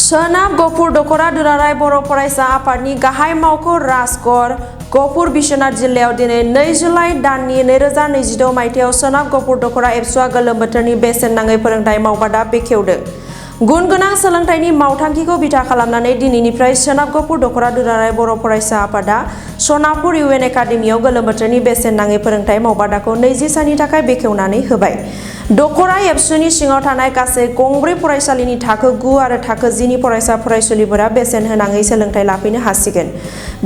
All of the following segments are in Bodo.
सोनाब गफुर दखरा दुलाराय बर' फरायसा आफादनि गाहाय मावख' राजगर गफुर बिश्वनाथ जिल्लायाव दिनै 2 जुलाइ दाननि 2026 मायथाइयाव सोनाब गफुर दखरा एबसुआ गोलोम बोथोरनि बेसेन नाङै फोरोंथाय मावबादा बेखेवदों। गुन गोनां सोलोंथाइनि मावथांखिखौ बिथा खालामनानै दिनैनिफ्राय सोनाब गफुर दखरा दुलाराय बर' फरायसा आफादा सनापुर इउएन एकाडेमियाव गोलोम बोथोरनि बेसेन नाङै फोरोंथाय मावबादाखौ 20 साननि थाखाय बेखेवनानै होबाय। दखरा एबसुनि सिङाव थानाय गासै गंब्रै फरायसालिनि थाखो 9 आरो थाखो 10 नि फरायसा फरायसुलिफोरा बेसेन होनाङै सोलोंथाइ लाफैनो हासिगोन।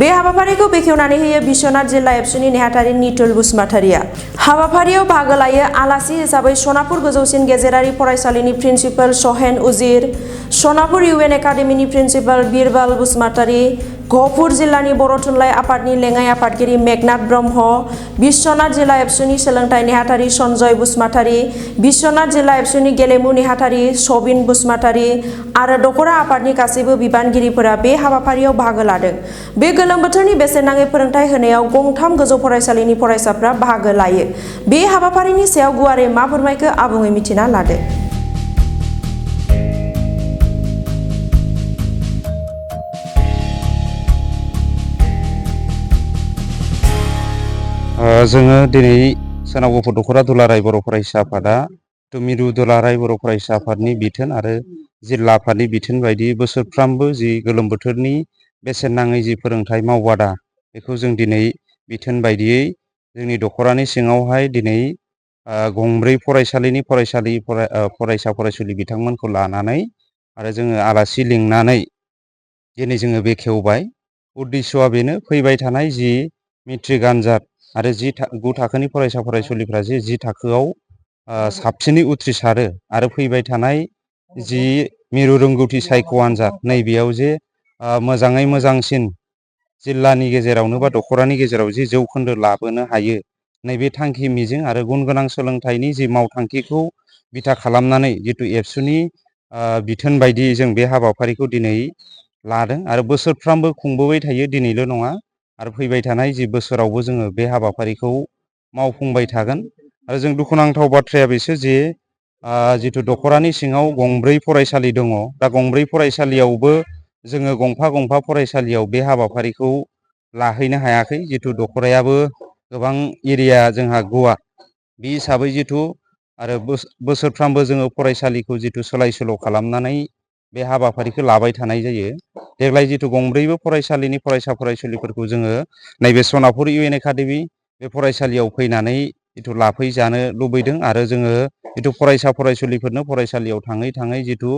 बे हाबाफारिखौ बेखेवनानै होयो बिश्वनाथ जिल्ला एबसुनि नेहाथारि नितुल बसुमतारिया। हाबाफारियाव बाहागो लायो आलासि हिसाबै सनापुर गोजौसिन गेजेरारि फरायसालिनि प्रिन्सिपाल सहेन उजिर, सनापुर इउएन एकाडेमिनि प्रिन्सिपाल बिरबाल बसुमतारि, गफुर जिल्लानि बर' थुनलाइ आफादनि लेङाइ आफादगिरि मेघनाथ ब्रह्म, बिश्वनाथ जिल्ला एबसुनि सोलोंथाइ नेहाथारि सन्जय बसुमतारि, बिश्वनाथ जिल्ला एबसुनि गेलेमु नेहाथारि सबिन बसुमतारि आरो दखरा आफादनि गासैबो बिबानगिरिफोरा बे हाबाफारियाव बाहागो लादों। बे गोलोम बोथोरनि बेसेन नाङै फोरोंथाय होनायाव गंथाम गोजौ फरायसालिनि फरायसाफ्रा बाहागो लायो। बे हाबाफारिनि सायाव गुवारै मा फोरमायखो आबुङै मिथिना लादो। जोङो दिनै सोनाब गफुर दखरा दुलाराय बर' फरायसा आफादा मिरु दुलाराय बर' फरायसा आफादनि बिथोन आरो जिल्ला आफादनि बिथोन बायदि बोसोरफ्रामबो जि गोलोम बोथोरनि बेसेन नाङै जि फोरोंथाय मावबादा बेखौ जों दिनै बिथोन बायदियै जोंनि दखरानि सिङावहाय दिनै गंब्रै फरायसालिनि फरायसा फरायसुलि बिथांमोनखौ लानानै आरो जोङो आलासि लिंनानै दिनै जोङो बेखेवबाय। उद्देश्यआ बेनो फैबाय थानाय जि मेट्रिक आनजाद आरो 9 थाखोनि फरायसा फरायसुलिफ्रा जि थाखोआव साबसिनै उथ्रिसारो आरो फैबाय थानाय जि मिरु रोंगौथि सायख' आनजाद नैबेयाव जे मोजाङै मोजांसिन जिल्लानि गेजेरावनो बा दखरानि गेजेराव जि जौखोन्दो लाबोनो हायो नैबे थांखि मिजिं आरो गुन गोनां सोलोंथाइनि जि मावथांखिखौ बिथा खालामनानै जितु एबसुनि बिथोन बायदियै जों बे हाबाफारिखौ दिनै लादों आरो बोसोरफ्रामबो खुंबोबाय थायो, दिनैल' नङा आरो फैबाय थानाय जि बोसोरावबो जोङो बे हाबाफारिखौ मावफुंबाय थागोन। आरो जों दुखुनांथाव बाथ्राया बेसो जे जिथु दखरानि सिङाव गंब्रै फरायसालि दङ, दा गंब्रै फरायसालियावबो जोङो गंफा फरायसालियाव बे हाबाफारिखौ लाहैनो हायाखै। जिथु दखरायाबो गोबां एरिया जोंहा गुवार, बे हिसाबै जिथु आरो बोसोरफ्रामबो जोङो फरायसालिखौ जिथु सोलाय सोल' खालामनानै बे हाबाफारिखौ लाबाय थानाय जायो। देग्लाय जिथु गंब्रैबो फरायसालिनि फरायसा फरायसुलिफोरखौ जोङो नैबे सनापुर इउएन एकाडेमि बे फरायसालियाव फैनानै जिथु लाफैजानो लुबैदों आरो जोङो जिथु फरायसा फरायसुलिफोरनो फरायसालियाव थाङै जिथु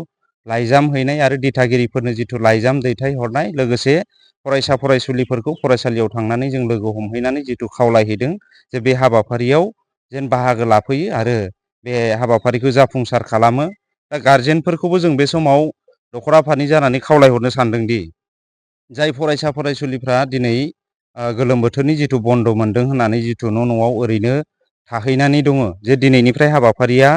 लाइजाम हैनाय आरो दिथागिरिफोरनो जिथु लाइजाम दैथायहरनाय, लोगोसे फरायसा फरायसुलिफोरखौ फरायसालियाव थांनानै जों लोगो हमहैनानै जिथु खावलायहैदों जे बे हाबाफारियाव जेन बाहागो लाफैयो आरो बे हाबाफारिखौ जाफुंसार खालामो। दा गारजेनफोरखौबो जों बे समाव दखरा आफादनि जानानै खावलायहरनो सानदोंदि जाय फरायसा फरायसुलिफ्रा दिनै गोलोम बोथोरनि जिथु बन्द मोनदों होननानै जिथु न'आव ओरैनो थाहैनानै दङ, जे दिनैनिफ्राय हाबाफारिया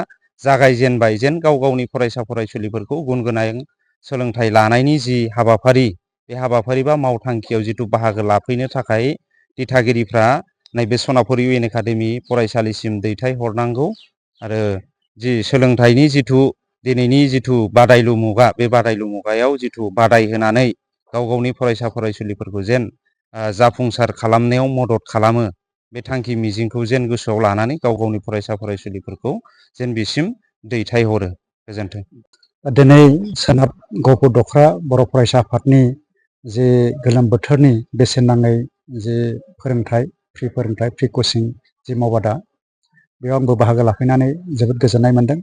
जागायजेनबाय, जेन गाव गावनि फरायसा फरायसुलिफोरखौ गुन गोनां सोलोंथाइ लानायनि जि हाबाफारि, बे हाबाफारि बा मावथांखियाव जिथु बाहागो लाफैनो थाखाय दिथागिरिफ्रा नैबे सनापुर इउएन एकाडेमि फरायसालिसिम दैथायहरनांगौ। आरो जि सोलोंथाइनि जिथु दिनैनि जिथु बादायलु मुगा, बे बादायलु मुगायाव जिथु बादाय होनानै गाव गावनि फरायसा फरायसुलिफोरखौ जेन जाफुंसार खालामनायाव मदद खालामो, बे थांखि मिजिंखौ जेन गोसोआव लानानै गाव गावनि फरायसा फरायसुलिफोरखौ जेन बिसिम दैथायहरो। गोजोन्थों। दिनै सोनाब गफुर दखरा बर' फरायसा आफादनि जे गोलोम बोथोरनि बेसेन नाङै जे फोरोंथाय फ्रि कचिं जि मावबादा, बेयाव आंबो बाहागो लाफैनानै जोबोद गोजोननाय मोन्दों।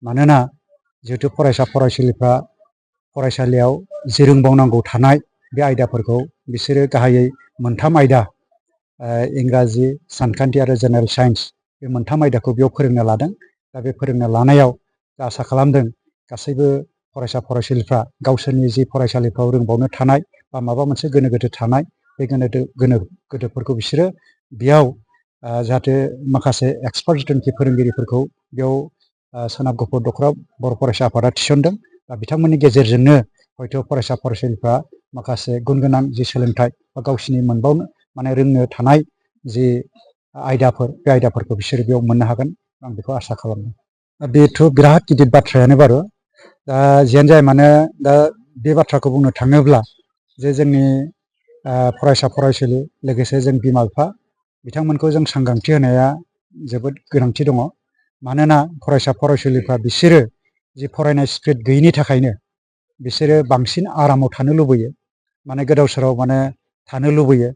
मानोना जिहेतु फरायसा फरायसुलिफ्रा फरायसालियाव जि रोंबावनांगौ थानाय बे आयदाफोरखौ बिसोरो गाहायै मोनथाम आयदा, इंराजि, सानखान्थि आरो जेनेरेल साइन्स, बे मोनथाम आयदाखौ बेयाव फोरोंनो लादों। दा बे फोरोंनो लानायाव आसा खालामदों गासैबो फरायसा फरायसुलिफ्रा गावसोरनि जि फरायसालिफ्राव रोंबावनो थानाय बा माबा मोनसे गोनो गोथो थानाय, बे गोनो गोथोफोरखौ बिसोरो बेयाव जाहाथे माखासे एक्सपार्ट जिथुनाखि फोरोंगिरिफोरखौ बेयाव सोनाब गफुर दखरा बर' फरायसा आफादा थिसनदों। दा बिथांमोननि गेजेरजोंनो हयथ' फरायसा फरायसुलिफ्रा माखासे गुन गोनां जि सोलोंथाइ बा गावसिनि रोंनो थानाय जि आयदाफोर, बे आयदाफोरखौ बिसोरो बेयाव मोननो हागोन, आं बेखौ आसा खालामदों। बेथ' बिराद गिदिर बाथ्रायानो बारु। दा जियानो जाया मानो, दा बे बाथ्राखौ बुंनो थाङोब्ला जे जोंनि फरायसा फरायसुलि लोगोसे जों बिमा बिफा बिथांमोनखौ जों सांग्रांथि होनाया जोबोद गोनांथि दङ। मानोना फरायसा फरायसुलिफ्रा बिसोरो जि फरायनाय स्पिड गैयिनि थाखायनो बिसोरो बांसिन आरामाव थानो लुबैयो, माने गोदाव सोराव माने थानो लुबैयो।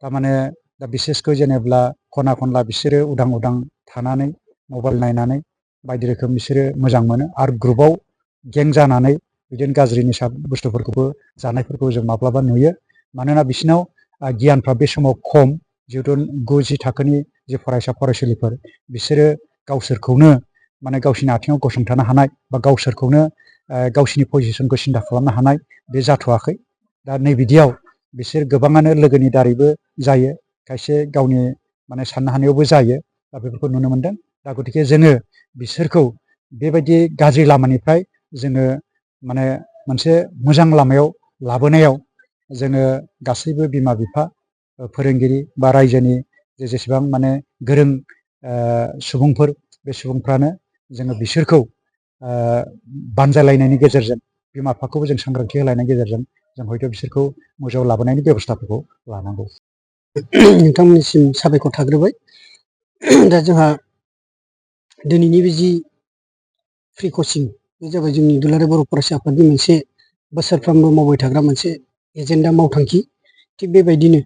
थारमाने दा बिसेसकै जेनेब्ला खना खनला बिसोरो उदां उदां थानानै मबाइल नायनानै बायदि रोखोम बिसोरो मोजां मोनो आरो ग्रुपाव गें जानानै बिदिनो गाज्रि निसा बुस्थुफोरखौबो जानायफोरखौ जों माब्लाबा नुयो। मानोना बिसोरनाव गियानफ्रा बे समाव खम, जिहेतु 9-10 थाखोनि जे फरायसा फरायसुलिफोर बिसोरो गावसोरखौनो माने गावसिनि आथिङाव गसंथानो हानाय बा गावसोरखौनो गावसिनि पजिसनखौ सिन्था खालामनो हानाय बे जाथ'वाखै। दा नैबिदियाव बिसोर गोबाङानो लोगोनि दारैबो जायो, खायसे गावनि माने साननो हानायावबो जायो। दा बेफोरखौ नुनो मोनदों। दा गतिके जोङो बिसोरखौ बेबायदि गाज्रि लामानिफ्राय जोङो माने मोनसे मोजां लामायाव लाबोनायाव जोङो गासैबो बिमा बिफा, फोरोंगिरि बा रायजोनि जेसेबां माने गोरों सुबुंफोर, बे सुबुंफ्रानो जोङो बिसोरखौ बानजायलायनायनि गेजेरजों, बिमा बिफाखौबो जों सांग्रांथि होलायनायनि गेजेरजों जों हयथ' बिसोरखौ मोजाङाव लाबोनायनि बेब'स्थाफोरखौ लानांगौ। नोंथांमोननिसिम साबायखर थाग्रोबाय। दा जोंहा दिनैनि बे जि फ्रि कचिं, बे जाबाय जोंनि दुलाराय बर' फरायसा आफादनि मोनसे बोसोरफ्रोमबो मावबाय थाग्रा मोनसे एजेन्डा मावथांखि। थिग बेबायदिनो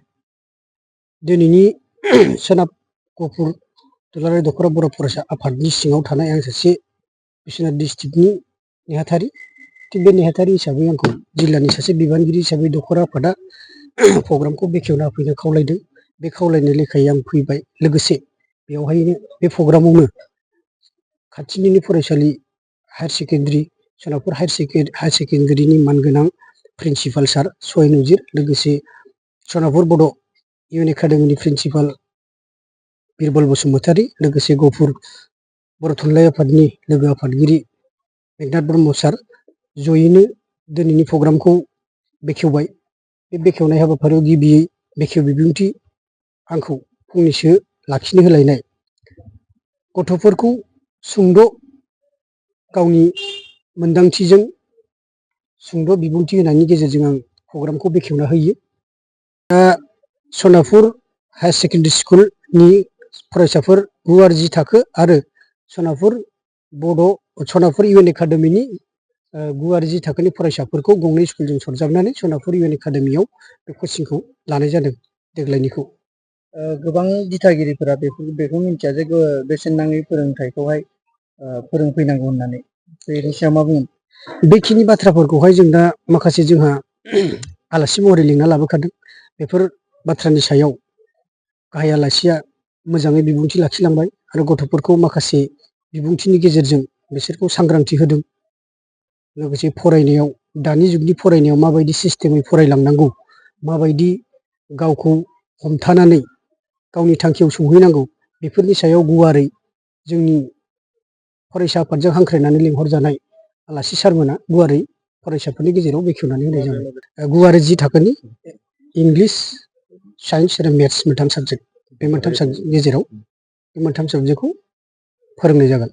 दिनैनि सोनाब गफुर दुलाराय दख'रा बर' फरायसा आफादनि सिङाव थानाय आं सासे बिश्वनाथ डिस्ट्रिक्टनि नेहाथारि। थिग बे नेहाथारि हिसाबै आंखौ जिल्लानि सासे बिबानगिरि हिसाबै दख'रा आफादा प्रग्रामखौ बेखेवना होफैनो खावलायदों। बे खावलायनाय लेखायै आं फैबाय। लोगोसे बेवहायनो बे प्रग्रामावनो खाथिनिनो फरायसालि हायार सेकेन्डारि, सोनाबपुर हायार सेकेन्डारिनि मानगोनां प्रिन्सिपाल सार सहाय नजिर, लोगोसे सोनाबपुर बड' इउएन एकाडेमिनि प्रिन्सिपाल बिरबल बसुमतारी, लोगोसे गफुर बर' थुनलाइ आफादनि लोगो आफादगिरि मेघनाथ ब्रह्म सार जयैनो दिनैनि प्रग्रामखौ बेखेवबाय। बे बेखेवनाय हाबाफारियाव गिबियै बेखेव बिबुंथि आंखौ फंनैसो लाखिनो होलायनाय, गथ'फोरखौ सुंद' गावनि मोनदांथिजों सुंद' बिबुंथि होनायनि गेजेरजों आं प्रग्रामखौ बेखेवना होयो। दा सोनाबपुर हायार सेकेन्डारि स्कुलनि फरायसाफोर 9 आरो 10 थाखो आरो सोनाबपुर इउएन एकाडेमिनि 9 आरो 10 थाखोनि फरायसाफोरखौ गंनै स्कुलजों सरजाबनानै सोनाबपुर इउएन एकाडेमियाव बे कचिंखौ लानाय जादों देग्लायनिखौ। गोबां दिथागिरिफोरा बेखौ मिन्थिया जे बेसेन नाङै फोरोंथाइखौहाय फोरोंफैनांगौ होननानै। बेनि सायाव मा बुङो? बेखिनि बाथ्राफोरखौहाय जों दा माखासे जोंहा आलासि महरै लिंना लाबोखादों। बेफोर बाथ्रानि सायाव गाहाय आलासिया मोजाङै बिबुंथि लाखिलांबाय आरो गथ'फोरखौ माखासे बिबुंथिनि गेजेरजों बिसोरखौ सांग्रांथि होदों। लोगोसे फरायनायाव, दानि जुगनि फरायनायाव माबायदि सिस्टेमै फरायलांनांगौ, माबायदि गावखौ हमथानानै गावनि थांखियाव सौहैनांगौ, बेफोरनि सायाव गुवारै जोंनि फरायसा आफादजों हांख्रायनानै लिंहरजानाय आलासि सारमोना गुवारै फरायसाफोरनि गेजेराव बेखेवनानै होनाय जाबाय। 9 आरो 10 थाखोनि इंलिस, साइन्स आरो मेथ्स मोनथाम साबजेक्ट, बे मोनथाम साबजेक्टनि गेजेराव बे मोनथाम साबजेक्टखौ फोरोंनाय जागोन।